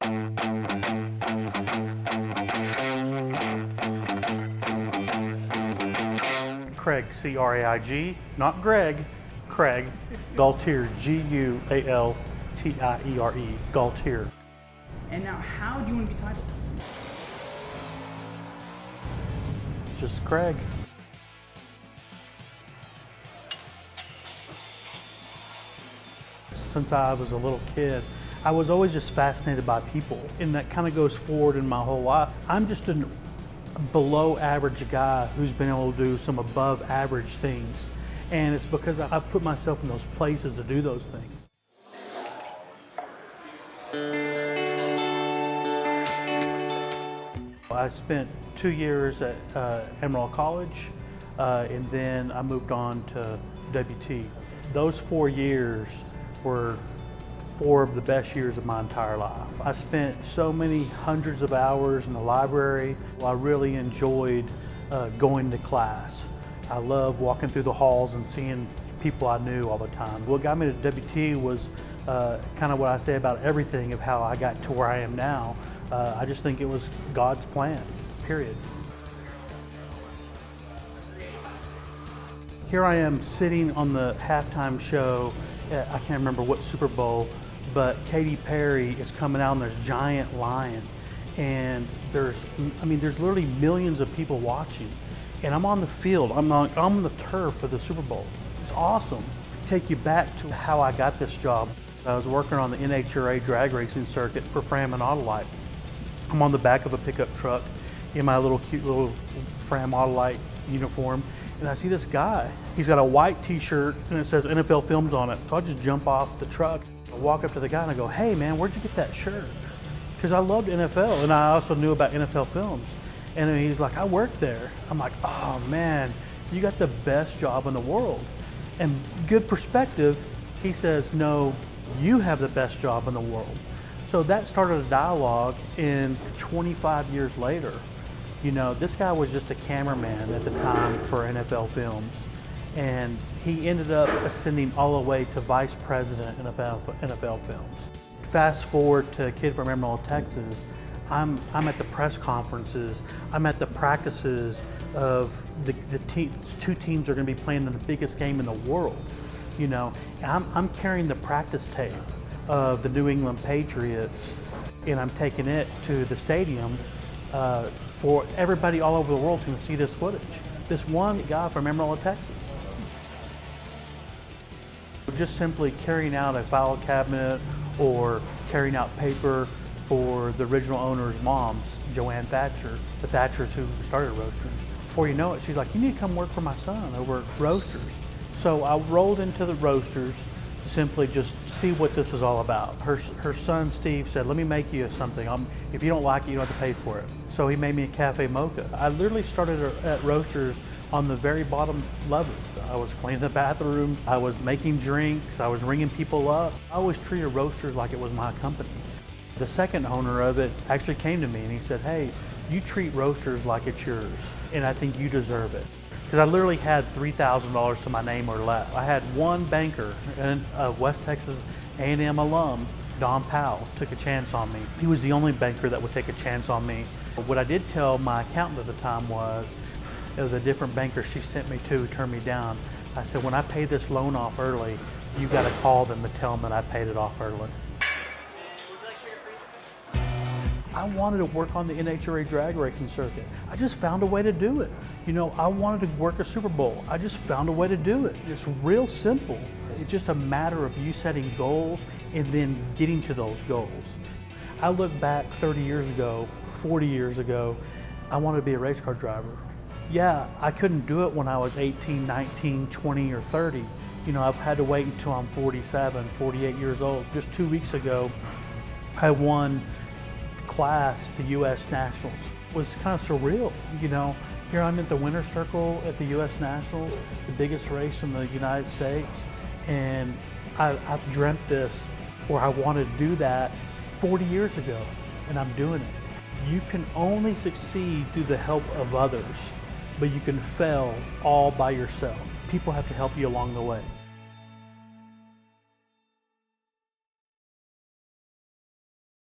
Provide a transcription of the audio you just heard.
Craig, C-R-A-I-G, not Greg, Craig. Gualtiere, G-U-A-L-T-I-E-R-E, Gualtiere. And now, how do you want to be titled? Just Craig. Since I was a little kid, I was always just fascinated by people, and that kind of goes forward in my whole life. I'm just a below average guy who's been able to do some above average things, and it's because I put myself in those places to do those things. I spent 2 years at Emerald College, and then I moved on to WT. Those 4 years were 4 of the best years of my entire life. I spent so many hundreds of hours in the library. I really enjoyed going to class. I love walking through the halls and seeing people I knew all the time. What got me to WT was kind of what I say about everything of how I got to where I am now. I just think it was God's plan, period. Here I am sitting on the halftime show at, I can't remember what Super Bowl, but Katy Perry is coming out on this giant lion, and there's literally millions of people watching, and I'm on the field, I'm on the turf of the Super Bowl. It's awesome. Take you back to how I got this job. I was working on the NHRA drag racing circuit for Fram and Autolite. I'm on the back of a pickup truck in my cute little Fram Autolite uniform, and I see this guy. He's got a white t-shirt and it says NFL Films on it. So I just jump off the truck. I walk up to the guy and I go, "Hey man, where'd you get that shirt?" Because I loved NFL and I also knew about NFL Films. And then he's like, "I worked there." I'm like, "Oh man, you got the best job in the world." And good perspective, he says, "No, you have the best job in the world." So that started a dialogue, and 25 years later, you know, this guy was just a cameraman at the time for NFL Films, and he ended up ascending all the way to vice president in NFL Films. Fast forward to a kid from Emerald, Texas. I'm at the press conferences, I'm at the practices of the two teams are going to be playing in the biggest game in the world, you know. And I'm carrying the practice tape of the New England Patriots, and I'm taking it to the stadium for everybody all over the world to see this footage. This one guy from Emerald, Texas. Just simply carrying out a file cabinet or carrying out paper for the original owner's mom's, Joanne Thatcher, the Thatchers who started Roasters. Before you know it, she's like, "You need to come work for my son over at Roasters." So I rolled into the Roasters to simply just see what this is all about. Her son, Steve, said, "Let me make you something. If you don't like it, you don't have to pay for it." So he made me a cafe mocha. I literally started at Roasters on the very bottom level. I was cleaning the bathrooms, I was making drinks, I was ringing people up. I always treated Roasters like it was my company. The second owner of it actually came to me and he said, "Hey, you treat Roasters like it's yours, and I think you deserve it." Because I literally had $3,000 to my name or less. I had one banker, and West Texas A&M alum, Don Powell, took a chance on me. He was the only banker that would take a chance on me. What I did tell my accountant at the time was, it was a different banker she sent me to who turned me down. I said, "When I pay this loan off early, you got to call them and tell them that I paid it off early." I wanted to work on the NHRA drag racing circuit. I just found a way to do it. You know, I wanted to work a Super Bowl. I just found a way to do it. It's real simple. It's just a matter of you setting goals and then getting to those goals. I look back 30 years ago, 40 years ago, I wanted to be a race car driver. Yeah, I couldn't do it when I was 18, 19, 20, or 30. You know, I've had to wait until I'm 47, 48 years old. Just 2 weeks ago, I won class, the U.S. Nationals. It was kind of surreal, you know. Here I'm at the winner's circle at the U.S. Nationals, the biggest race in the United States, and I've dreamt this, or I wanted to do that 40 years ago, and I'm doing it. You can only succeed through the help of others, but you can fail all by yourself. People have to help you along the way.